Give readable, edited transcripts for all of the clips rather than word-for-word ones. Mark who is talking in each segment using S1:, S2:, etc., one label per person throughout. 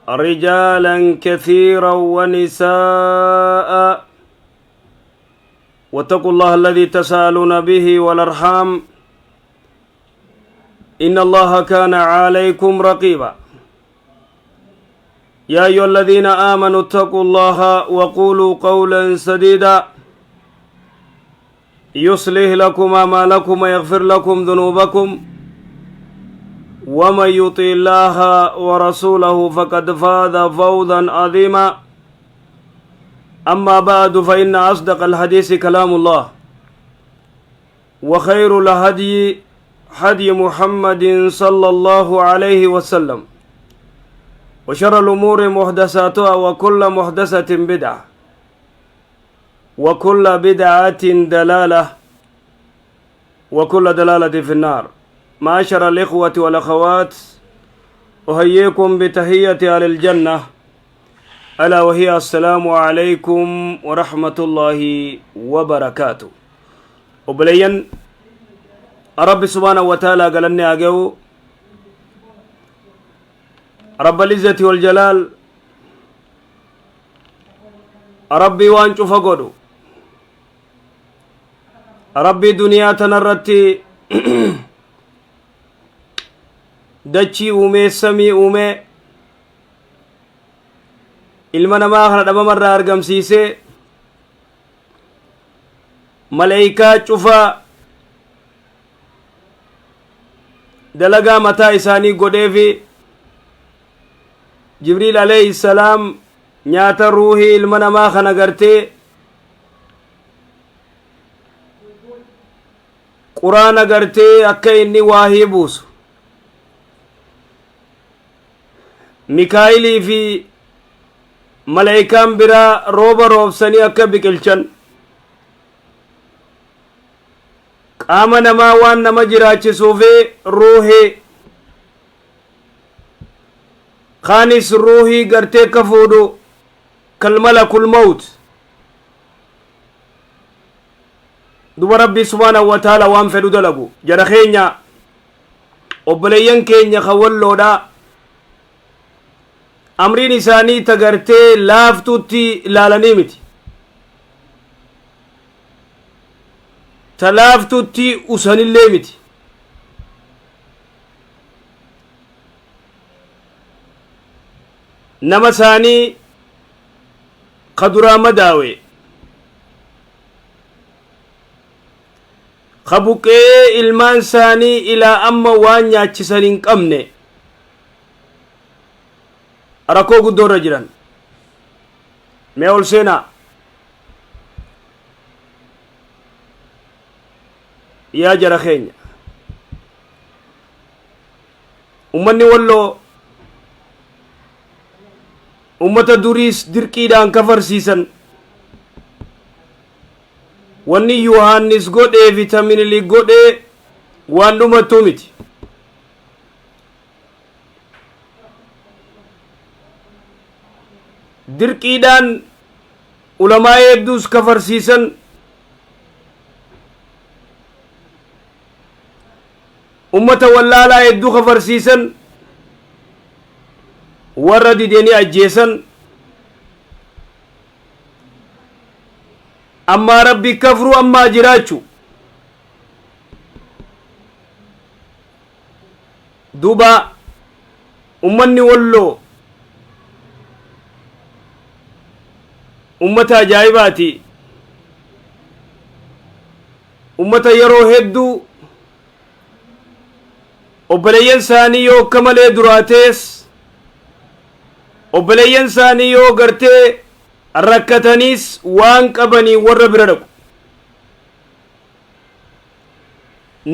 S1: رجالا كثيرا ونساء واتقوا الله الذي تساءلون به والأرحام إن الله كان عليكم رقيبا يا أيها الذين آمنوا اتقوا الله وقولوا قولا سديدا يصلح لكم أعمالكم ويغفر لكم ذنوبكم ومن يطع الله ورسوله فقد فاز فوزا عظيما أما بعد فإن أصدق الحديث كلام الله وخير الهدي هدي محمد صلى الله عليه وسلم وشر الأمور محدثاتها وكل محدثة بدعة وكل بدعة دلالة وكل دلالة في النار. معاشر الإخوة والأخوات أحييكم بتحية أهل الجنة ألا وهي السلام عليكم ورحمة الله وبركاته. وبلين رب سبحانه وتعالى قال لنا أجو رب العزة والجلال ربي وانشو فقدو ربي دنيا تنرتي دچي اومي سمي اومي ilma namaa kana dhabamarraa argamsiise malaayikaa cufaa dalagaa mataa isaanii godheefi jibriil alayhi salaam nyaata ruuhii ilma namaa kana gartee quraana gartee akka inni waahii buusu mikaayilii fi malaayikaan biraa rooba roobsanii akka biqilchan qaama namaa waan nama jiraachisuufi ruuhii kaanis ruuhii gartee ka fuudhu kalmalakul mawt duba rabbii subhaanahu wa ta'ala waan fedhu dalagu jara keenya obboleeyyan keenya ka walloodha amriin isaanii tagartee laaftutti ilaalanii miti ta laaftutti usanillee miti nama isaanii ka duraa madaawe ka buqqee ilmaan isaanii ilaa amma waan nyaachisan hin qabne rakkoo guddoo irra jiran mee ol seenaa yaa jara keenya ummanni walloo ummata duriis dirqiidhaan kafarsiisan wanni yohaannis godhee vitaminili godhee waan dhumattuu miti dirqiidhaan ulamaa'ii hedduus kafarsiisan ummata wallaalaa hedduu kafarsiisan warra dideenii ajjeesan ammaa rabbi kafru ammaa jiraachu duba ummanni walloo ummata ajaa'ibaati ummata yeroo hedduu obboleeyyan isaanii yoo akka malee duraatees obboleeyyan isaanii yoo gartee rakkataniis waan qabanii warra bira dhaqu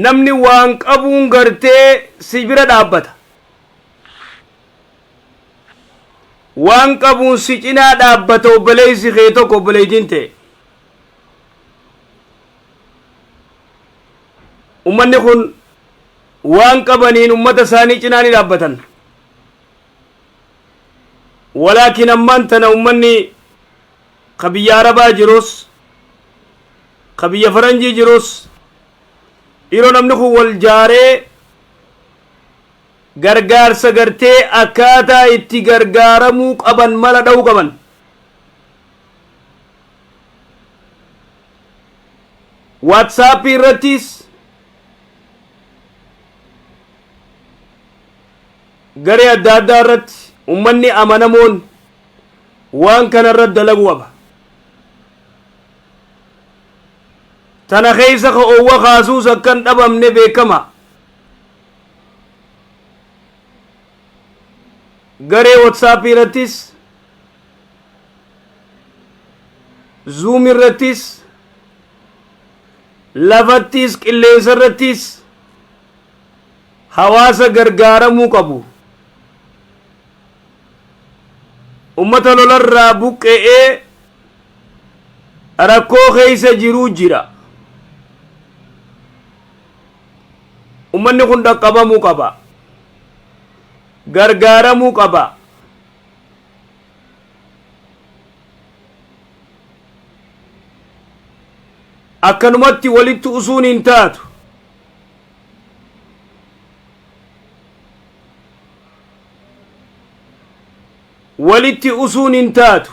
S1: namni waan qabuun gartee si bira dhaabbata waan qabuun si cinaa dhaabbata obboleeysi kee tokko obboleeytiin ta'e ummanni kun waan qabaniin ummata isaanii cinaa ni dhaabbatan walaakin ammaan tana ummanni ka biyya arabaa jirus ka biyya faranjii jirus dhiiroo namni kun wal jaaree gargaarsa gartee akkaataa itti gargaaramuu qaban mala dha'uu qaban. WhatsApp irrattis garee adda addaa irratti ummanni amanamoon waan kana irratti dalagu qaba. Tana keessa ka'oowwa kaasuus akkan dhabamne beekama. Garee WhatsApp irrattis Zoom irrattis lafattis qilleensa irrattis hawaasa gargaaramuu qabu. Ummata lolarraa buqqe'ee rakkoo keessa jiruu jira. Ummanni kun dhaqqabamuu qaba. Gargaaramuu qaba. Akkanumatti walitti usuun hin taatu. Walitti usuun hin taatu.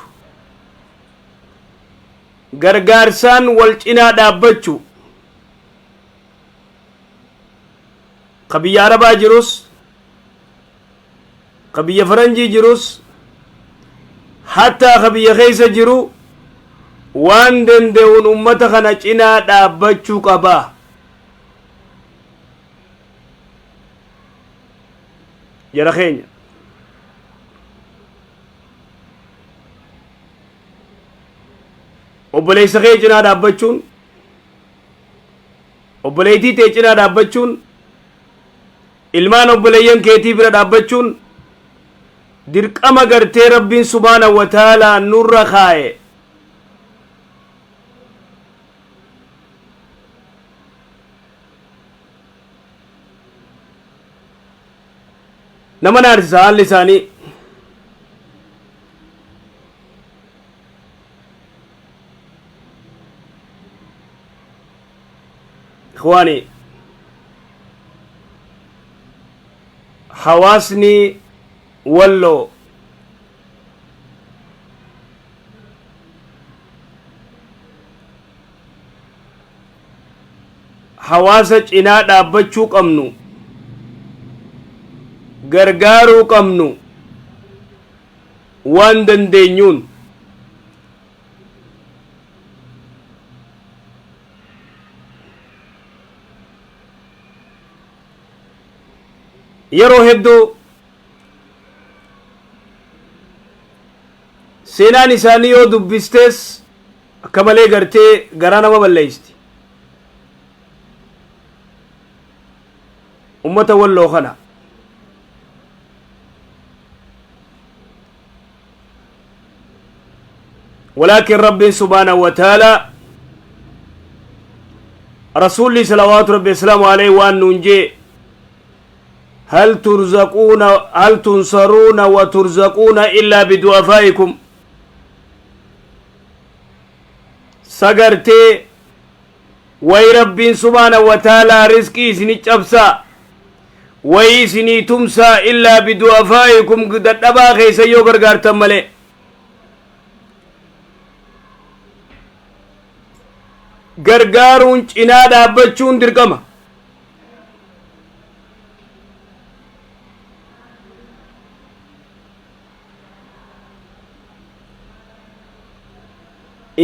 S1: Gargaarsaan wal cinaa dhaabbachuu. Ka biyya Arabaa jirus, ka biyya Faranjii jirus, hattaa ka biyya keessa jiru waan danda'uun ummata kana cinaa dhaabbachuu qaba. Jara keenya obboleessa kee cinaa dhaabbachuun, obboleettii tee cinaa dhaabbachuun, ilmaan obboleeyyan keetii bira dhaabbachuun dirqama gartee Rabbiin subhaanahu wa ta'aalaa nurra kaa'e. Nama naarsisa haalli isaanii. Ikhwaani, hawaasni Walloo hawaasa cinaa dhaabbachuu qabnu, gargaaruu qabnu waan dandeenyuun. Yeroo hedduu seenaan isaanii yoo dubbistees akka malee gartee garaa nama balleeysti. Ummata Walloo kana ولكن ربي سبحانه وتعالى رسولي صلوات ربي السلام عليه وأن ننجي هل تنصرون وترزقون إلا بدعفائكم. سغرتي وي ربي سبحانه وتعالى رزقي سني چبسا وي سني تمسا إلا بدعفائكم قد دبا خيسا يو غرغارتم ملي. gargaaruun cinaa dhaabbachuun dirqama.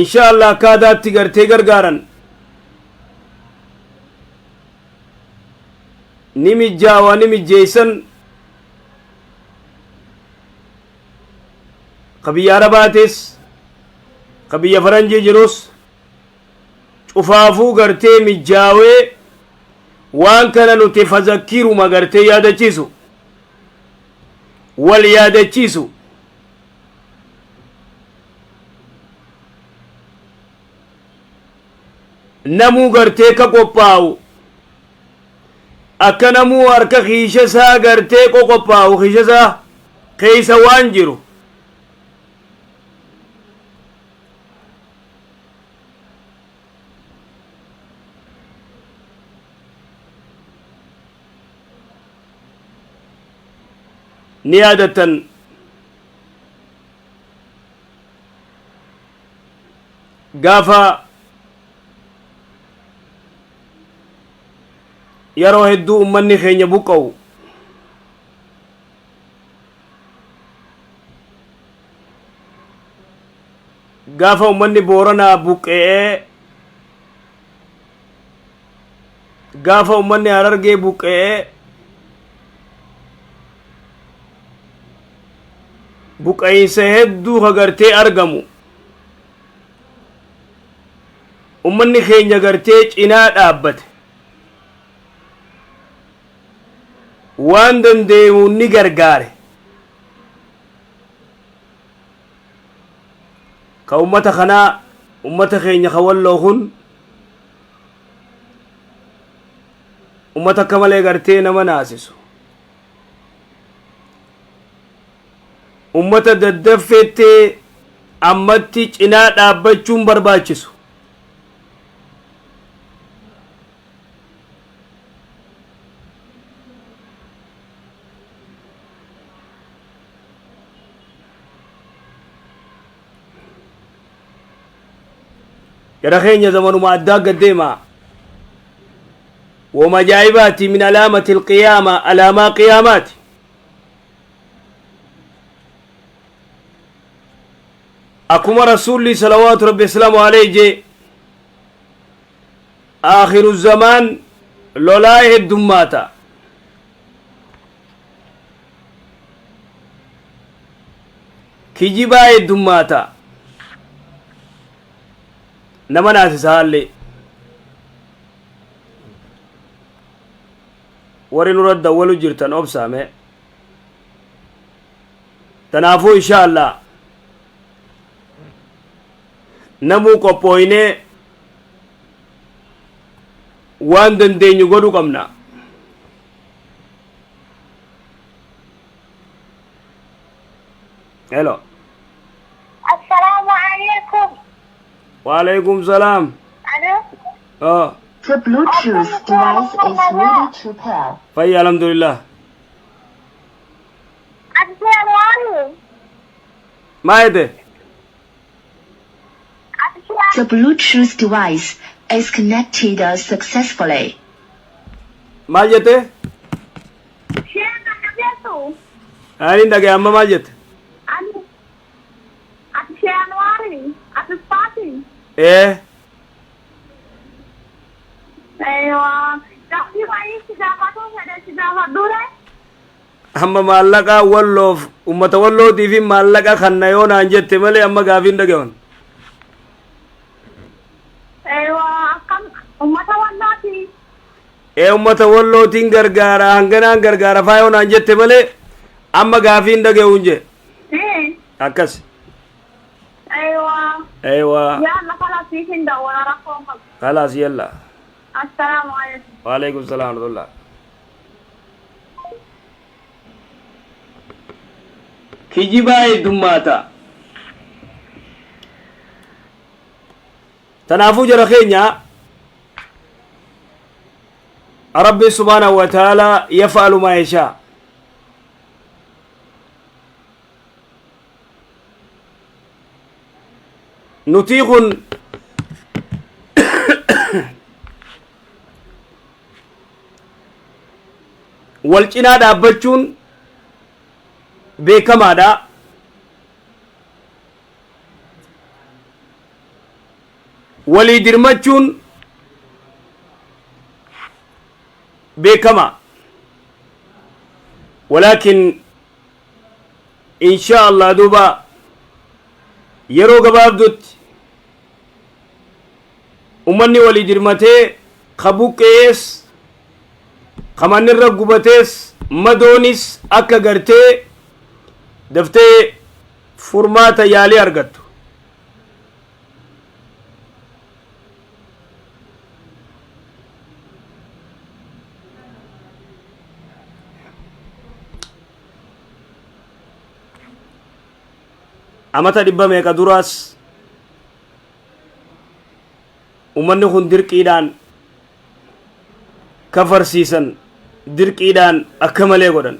S1: Inshallah akkaataatti gartee gargaaran ni mijjaawa ni mijjeeysan. Ka biyya Arabaatis ka biyya Faranjii jirus cufaafuu gartee mijjaawee waan kana nuti fazakkiiruma gartee yaadachiisu, wal yaadachiisu. Namuu gartee ka qophaa'u akka namuu harka kiisha isaa gartee qophaa'u kiisha isaa keeysa waan jiru نيادة قافا يرو هدو أمني خيني بوكو قافا أمني بورنا بوكي قافا أمني هررقي بوكي buqaysa hedduu hagartee argamu ummanni keenya gartee cinaa dhaabbate waan dandeemu ni gargaare ka ummata kanaa ummata keenya ka Walloo kun ummata kamalee gartee nama naasisu ummata daddafettee ammatti cinaa dhaabbachuun barbaachisu jara keenya zamanuma addaa gaddeema ومجايبات من علامة القيامة علامة قيامات أكما رسولي صلوات ربي السلام عليه جي آخر الزمان لولايه الدماتا كجباء الدماتا نمنا تسهل ورين رد ولو جرتن أبسامه تنافو إن شاء الله نمو قبوينه وان دندينيو قدو قمنا هلو
S2: السلام عليكم.
S1: وعليكم السلام.
S2: ألو.
S3: The Bluetooth device is ready to pair.
S1: فاي الحمد لله.
S2: أنوار.
S1: ما يده.
S3: The Bluetooth device is connected successfully.
S1: ما جته؟
S2: شيك أنوار.
S1: أنا إندك يا أما ما جته.
S2: أنوار. أتسباتي.
S1: إيه.
S2: أيوة. دكتور أي سجاباتو هذا سجابات دورة.
S1: أما مالك والله أمة والله دي في مالك خنايون أنجت تملي أما قافين دقون.
S2: أيوة. كم أمة والله.
S1: إيه أمة والله تين غرغارة هنگنا غرغارة فايون أنجت تملي أما قافين دقون جه.
S2: إيه.
S1: أكس.
S2: أيوة.
S1: أيوة.
S2: يلا خلاص يمكن دور رقم.
S1: خلاص يلا.
S2: السلام عليكم.
S1: وعليكم السلام ورحمة الله. كجباء دماتا تنافو جرى خينيا ربي سبحانه وتعالى يفعل ما يشاء نطيق والجنا دابچون beekamaadha walii dirmachuun beekama walaakin insha Allah duuba yeroo gabaabdutti ummanni walii dirmatee kabuqqees kamanirra gubatees madoonis akka gartee daftee furmaata yaalii argattu amata dhibba meeqa duraas ummanni kun dirqiidhaan kafarsiisan dirqiidhaan akka malee godhan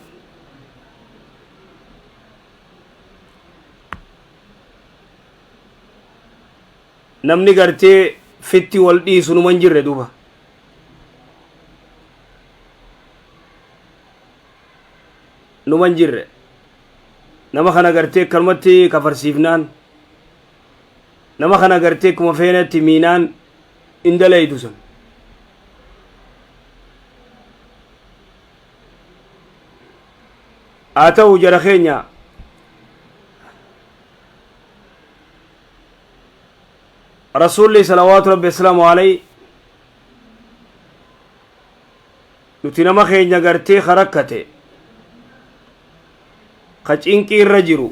S1: namni gartee fitti wal dhiisu numan jirre duba numan jirre nama kana gartee kalmatti kafarsiifnaan nama kana gartee kuma feenatti miinaan indalaydu sun haa ta'u jara keenya rasuulli salawaatu rabbi wasalaamu alayhi nuti nama keenya gartee karakkate ka cinqii irra jiru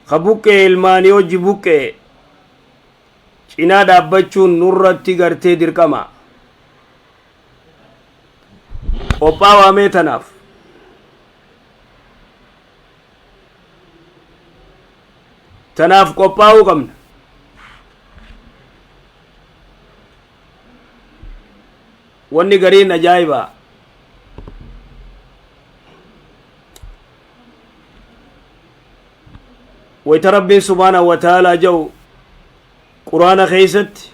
S1: ka buqqee ilmaanii hojii buqqee cinaa dhaabbachuun nurratti gartee dirqama qophaa waamee tanaaf qophaa'uu qabna wanni gariin ajaa'iba wayta rabbiin subhaanahu wa ta'aalaa jedhu qur'aana keeysatti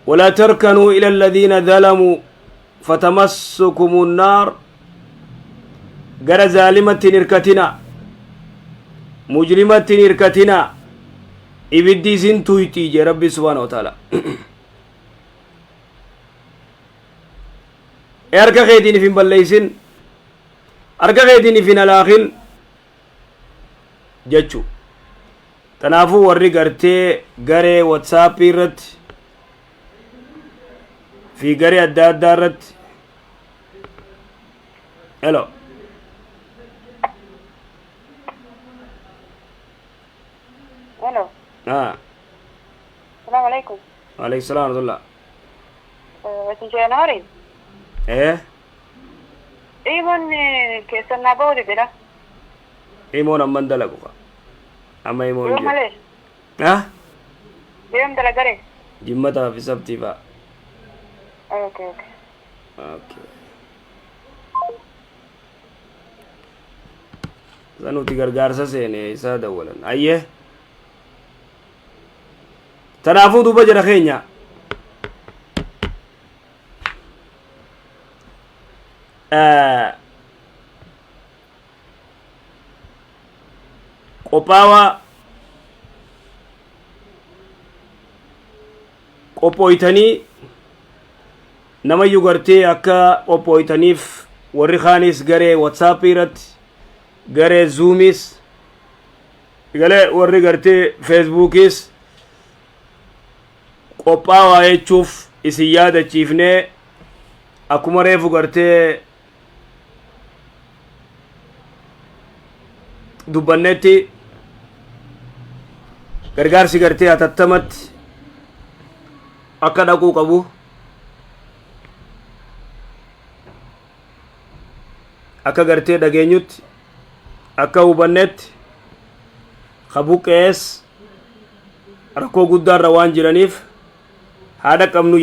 S1: ولا تركنوا إلى الذين ظلموا فتمسكم النار غير ظالمة إركتنا مجرمة إركتنا ibiddi isin tuyxii je rabbi subhaanahu wa ta'ala harka keetiin ifin balleeysin harka keetiin ifin alaakin jechu tanaafuu warri gartee garee whatsapp irratti fi garee adda addaa irratti hello
S2: Hello. السلام عليكم.
S1: وعليكم السلام ورحمة الله.
S2: Sinjee Noori. Iimoon keessannaa boodi jedha.
S1: Iimoon amman dalagu qa. Amma iimoon
S2: jiru. Yoo malee. Deem dalagare.
S1: Jimmataa fi sabtii fa'a.
S2: Okay.
S1: Sanuti gargaarsa seene isaa dawwalan. Ayyee. tanaafuu duba jara keenya qophooytanii namayyuu gartee akka qophooytaniif warri kaanis garee whatsapp irratti garee zoomis galee warri gartee facebookis qophaawaa jechuuf isin yaadachiifnee akkuma reefu gartee dubbannetti gargaarsi gartee hatattamatti akka dhaquu qabu akka gartee dhageenyutti akka hubannetti kabuqqees rakkoo guddaarra waan jiraniif haadha qabnu